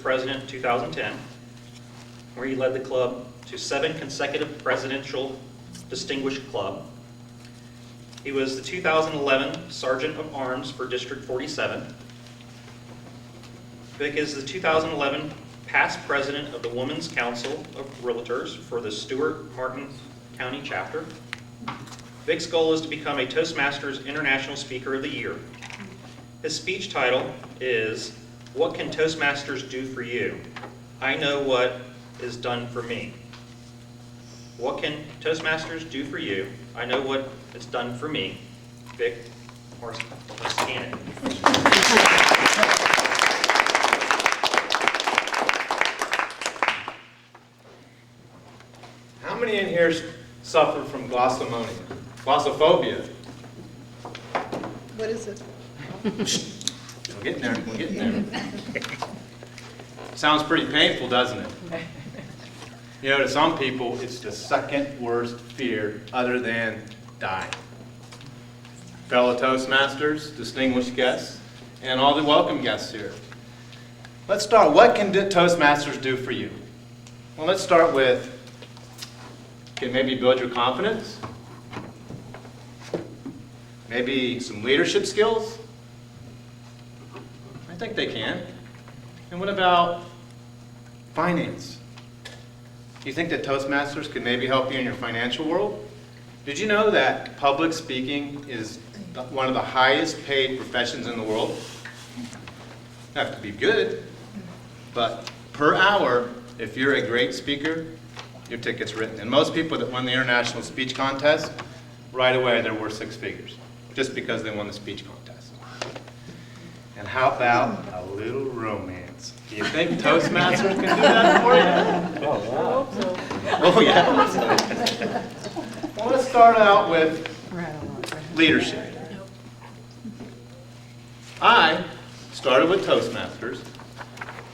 president in 2010, where he led the club to 7 consecutive Presidential Distinguished Club. He was the 2011 Sergeant of Arms for District 47. Vic is the 2011 past president of the Women's Council of Realtors for the Stewart Martin County chapter. Vic's goal is to become a Toastmasters International Speaker of the Year. His speech title is, "What Can Toastmasters Do for You? I Know What Is Done for Me." What can Toastmasters do for you? I know what it's done for me. Vic Miskanic. How many in here suffer from glossophobia? What is it? We're getting there, we're getting there. Sounds pretty painful, doesn't it? You know, to some people, it's the second worst fear other than dying. Fellow Toastmasters, distinguished guests, and all the welcome guests here. Let's start. What can Toastmasters do for you? Well, let's start with, can maybe build your confidence? Maybe some leadership skills? I think they can. And what about finance? Do you think that Toastmasters could maybe help you in your financial world? Did you know that public speaking is one of the highest paid professions in the world? You have to be good, but per hour, if you're a great speaker, your ticket's written. And most people that won the international speech contest, right away they're worth 6 figures, just because they won the speech contest. And how about a little romance? Do you think Toastmasters can do that for you? Oh, yeah. Well, let's start out with leadership. I started with Toastmasters.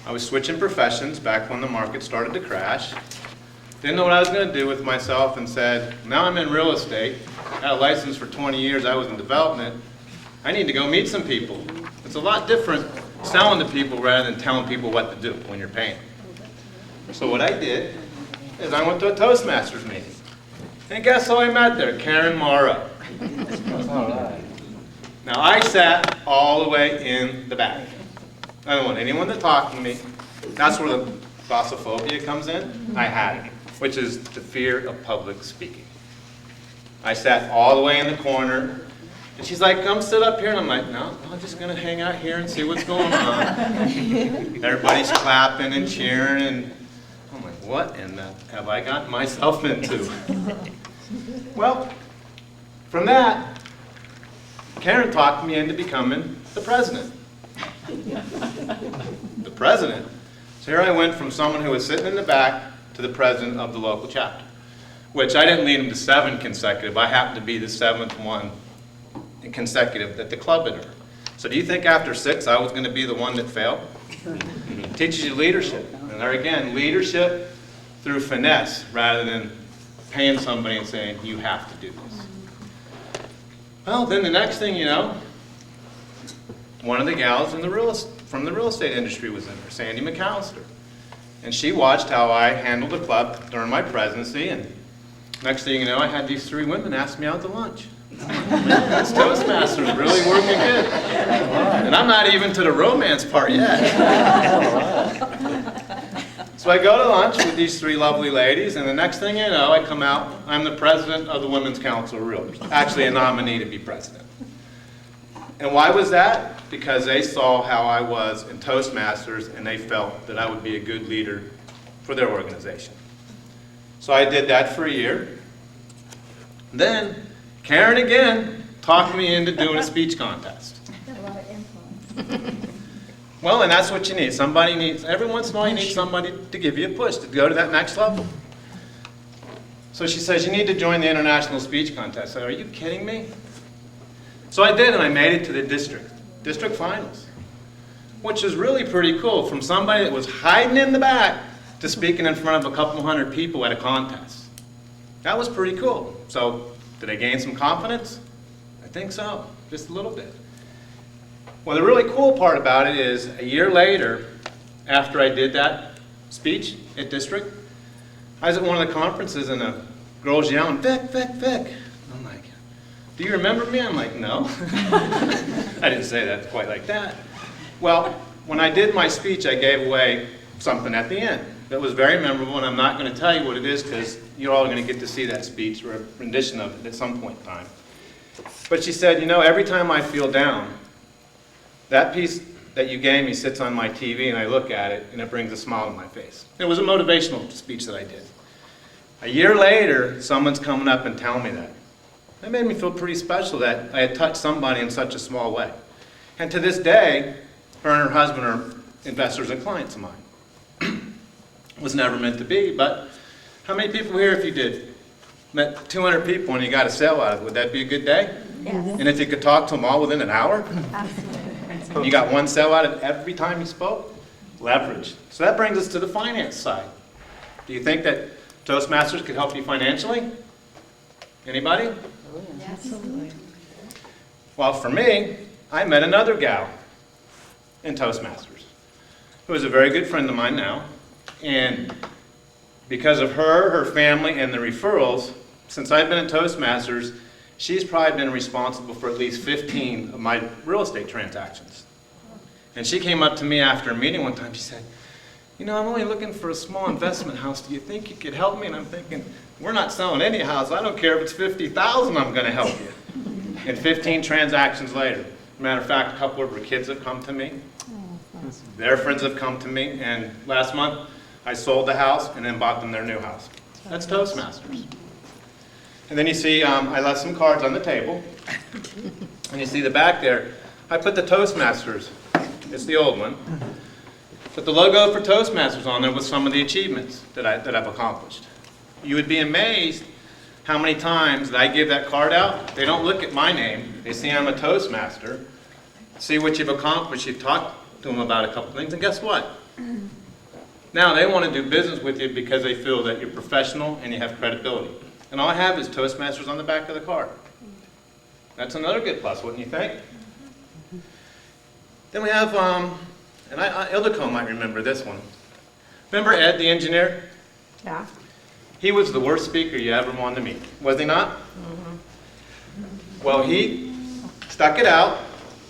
I was switching professions back when the market started to crash. Didn't know what I was going to do with myself and said, now I'm in real estate. I had a license for 20 years. I was in development. I need to go meet some people. It's a lot different selling to people rather than telling people what to do when you're paying. So what I did is I went to a Toastmasters meeting. And guess who I met there? Karen Morrow. Now I sat all the way in the back. I don't want anyone to talk to me. That's where the glossophobia comes in. I had it, which is the fear of public speaking. I sat all the way in the corner. And she's like, come sit up here. And I'm like, no, I'm just going to hang out here and see what's going on. Everybody's clapping and cheering. And I'm like, what in the have I gotten myself into? Well, from that, Karen talked me into becoming the president. The president. So here I went from someone who was sitting in the back to the president of the local chapter, which I didn't lead them to 7 consecutive. I happened to be the 7th one consecutive that the club had earned. So do you think after 6 I was going to be the one that failed? It teaches you leadership. And there again, leadership through finesse rather than paying somebody and saying, you have to do this. Well, then the next thing you know, one of the gals from the real estate industry was in there, Sandy McAllister. And she watched how I handled the club during my presidency, and next thing you know, I had these 3 women ask me out to lunch. This Toastmasters really working good. And I'm not even to the romance part yet. So I go to lunch with these 3 lovely ladies, and the next thing you know, I come out, I'm the president of the Women's Council of Realtors. Actually a nominee to be president. And why was that? Because they saw how I was in Toastmasters, and they felt that I would be a good leader for their organization. So I did that for a year. Then Karen again talked me into doing a speech contest. Got a lot of influence. Well, and that's what you need. Somebody needs, every once in a while you need somebody to give you a push to go to that next level. So she says, you need to join the international speech contest. I said, are you kidding me? So I did, and I made it to the district finals, which is really pretty cool. From somebody that was hiding in the back to speaking in front of a couple hundred people at a contest. That was pretty cool. So did I gain some confidence? I think so, just a little bit. Well, the really cool part about it is a year later, after I did that speech at district, I was at one of the conferences and a girl's yelling, Vic, Vic, Vic. I'm like, do you remember me? I'm like, no. I didn't say that quite like that. Well, when I did my speech, I gave away something at the end that was very memorable, and I'm not going to tell you what it is because you're all going to get to see that speech or a rendition of it at some point in time. But she said, you know, every time I feel down, that piece that you gave me sits on my TV and I look at it and it brings a smile on my face. It was a motivational speech that I did. A year later, someone's coming up and telling me that. That made me feel pretty special that I had touched somebody in such a small way. And to this day, her and her husband are investors and clients of mine. Was never meant to be, but how many people here, if you did, met 200 people and you got a sale out of it, would that be a good day? Yes. And if you could talk to them all within an hour? Absolutely. And you got one sale out of every time you spoke? Leverage. So that brings us to the finance side. Do you think that Toastmasters could help you financially? Anybody? Absolutely. Well, for me, I met another gal in Toastmasters who is a very good friend of mine now. And because of her, her family, and the referrals, since I've been in Toastmasters, she's probably been responsible for at least 15 of my real estate transactions. And she came up to me after a meeting one time, she said, you know, I'm only looking for a small investment house. Do you think you could help me? And I'm thinking, we're not selling any house. I don't care if it's $50,000, I'm going to help you. And 15 transactions later. Matter of fact, a couple of her kids have come to me. Their friends have come to me. And last month, I sold the house and then bought them their new house. That's Toastmasters. And then you see, I left some cards on the table. And you see the back there. I put the Toastmasters. It's the old one. Put the logo for Toastmasters on there with some of the achievements that I've accomplished. You would be amazed how many times that I give that card out. They don't look at my name. They see I'm a Toastmaster. See what you've accomplished. You've talked to them about a couple things. And guess what? Now they want to do business with you because they feel that you're professional and you have credibility. And all I have is Toastmasters on the back of the card. That's another good plus, wouldn't you think? Then we have, and Ildiko might remember this one. Remember Ed, the engineer? Yeah. He was the worst speaker you ever wanted to meet, was he not? Mm-hmm. Well, he stuck it out,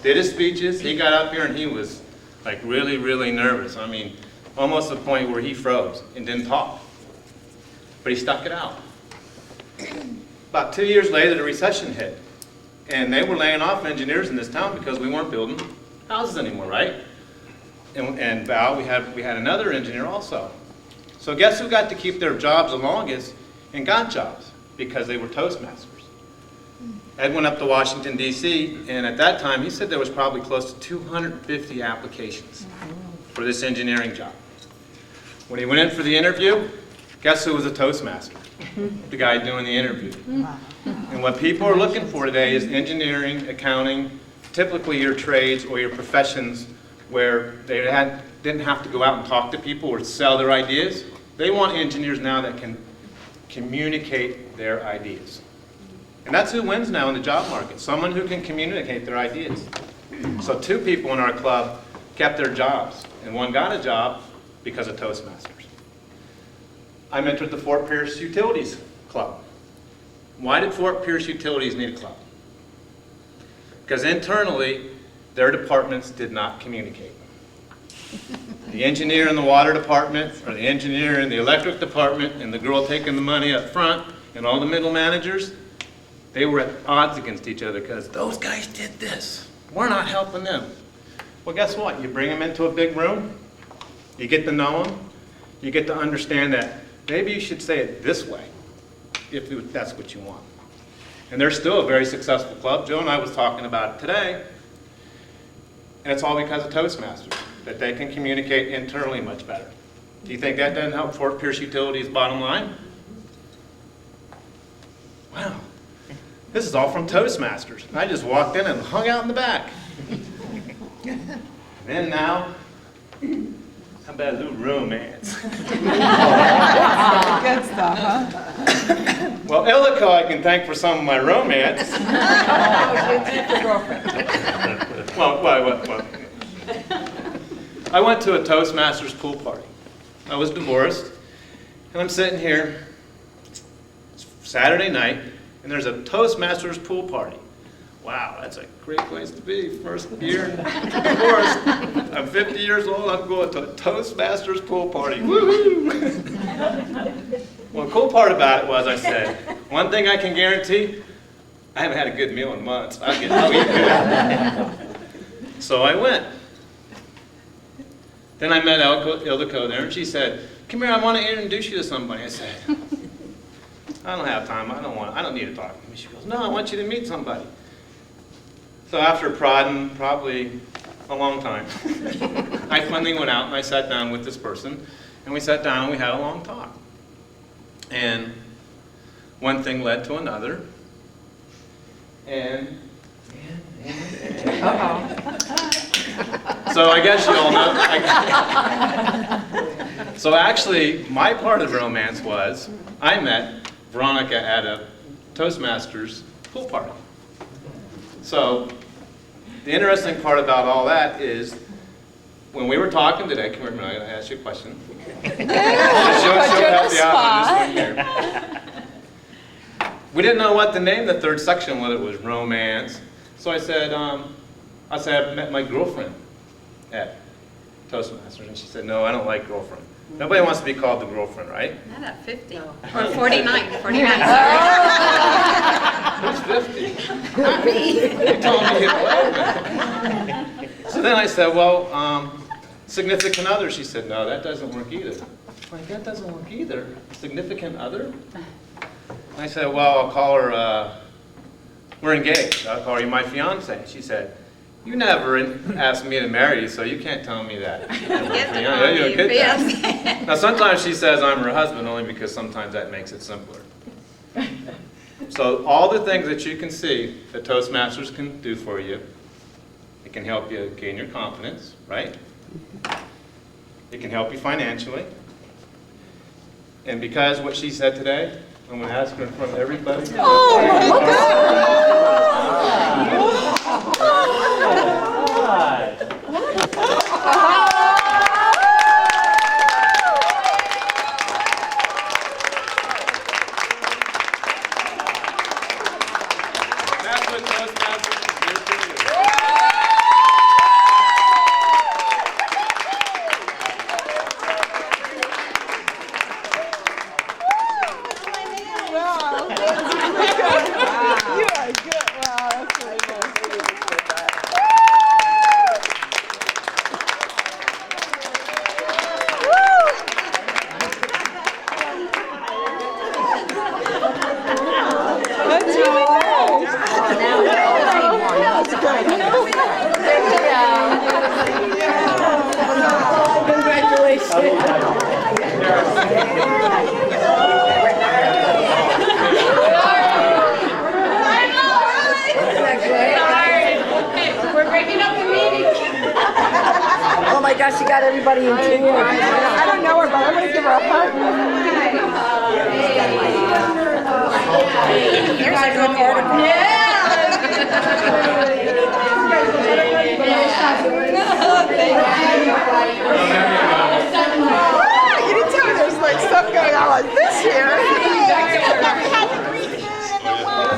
did his speeches. He got up here and he was like really, really nervous. I mean, almost to the point where he froze and didn't talk. But he stuck it out. About 2 years later, the recession hit. And they were laying off engineers in this town because we weren't building houses anymore, right? And Val, we had another engineer also. So guess who got to keep their jobs the longest and got jobs? Because they were Toastmasters. Ed went up to Washington, D.C., and at that time, he said there was probably close to 250 applications for this engineering job. When he went in for the interview, guess who was a Toastmaster? The guy doing the interview. And what people are looking for today is engineering, accounting, typically your trades or your professions where they didn't have to go out and talk to people or sell their ideas. They want engineers now that can communicate their ideas. And that's who wins now in the job market, someone who can communicate their ideas. So 2 people in our club kept their jobs, and one got a job because of Toastmasters. I mentored the Fort Pierce Utilities Club. Why did Fort Pierce Utilities need a club? Because internally, their departments did not communicate. The engineer in the water department, or the engineer in the electric department, and the girl taking the money up front, and all the middle managers, they were at odds against each other because those guys did this. We're not helping them. Well, guess what? You bring them into a big room, you get to know them, you get to understand that maybe you should say it this way, if that's what you want. And they're still a very successful club. Joe and I was talking about it today, and it's all because of Toastmasters, that they can communicate internally much better. Do you think that doesn't help Fort Pierce Utilities' bottom line? Wow. This is all from Toastmasters. I just walked in and hung out in the back. And then now, how about a little romance? Good stuff, huh? Well, Ildiko I can thank for some of my romance. Oh, your girlfriend. Well. I went to a Toastmasters pool party. I was divorced, and I'm sitting here, it's Saturday night, and there's a Toastmasters pool party. Wow, that's a great place to be. First year divorced. I'm 50 years old, I'm going to a Toastmasters pool party. Woohoo! Well, the cool part about it was I said, one thing I can guarantee, I haven't had a good meal in months. I'll eat good. So I went. Then I met Ildiko there, and she said, come here, I want to introduce you to somebody. I said, I don't have time. I don't need to talk to me. She goes, no, I want you to meet somebody. So after prodding probably a long time, I finally went out and I sat down with this person, and we sat down and we had a long talk. And one thing led to another, and so I guess you all know. So actually, my part of the romance was I met Veronica at a Toastmasters pool party. So the interesting part about all that is when we were talking today, come here, I'm going to ask you a question. She'll help you out on this one here. We didn't know what to name the third section, whether it was romance. So I said I met my girlfriend at Toastmasters, and she said, no, I don't like girlfriend. Nobody wants to be called the girlfriend, right? Not at 50. Or 49. 49. Who's 50? Not me. You told me it was. So then I said, well, significant other. She said, no, that doesn't work either. I'm like, that doesn't work either. Significant other? I said, well, I'll call her, we're engaged. I'll call you my fiance. She said, you never asked me to marry you, so you can't tell me that. You could tell. Now, sometimes she says I'm her husband only because sometimes that makes it simpler. So all the things that you can see that Toastmasters can do for you, it can help you gain your confidence, right? It can help you financially. And because what she said today, I'm going to ask her in front of everybody. Oh my That's what Toastmasters can do for you. You are good. Wow, that's really good. That's really nice. We're breaking up the meeting. Oh my gosh, she got everybody in tears. I don't know her, but I'm going to give her a hug. Here's a good article. You didn't tell me there's like stuff going on like this here.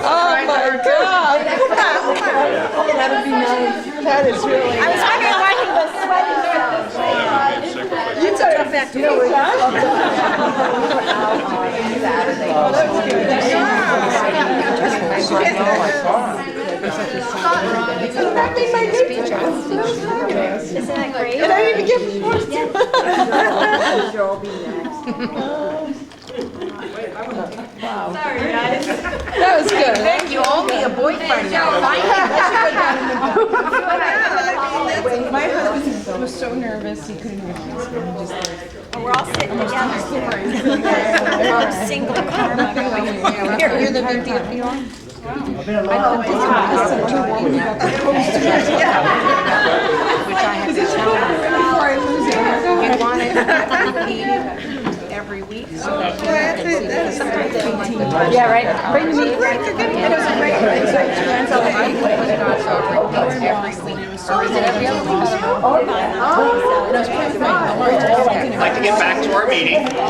Oh my God. That would be nice. That is really I was wondering why he was sweating. You took it back to me. That made my day better. Isn't that great? And I didn't even get more. Sorry, guys. That was good. Thank you. Owe me a boyfriend now. My husband was so nervous he couldn't even kiss me. He just We're all sitting together. Single karma. You're the big deal. Before I lose it, he wanted to repeat every week so that Yeah, right. Bring the meat. it was a great place. I went to God's offering things every week. Or is it every other week? I don't know. And I was praying for my Lord. I'd like to get back to our meeting.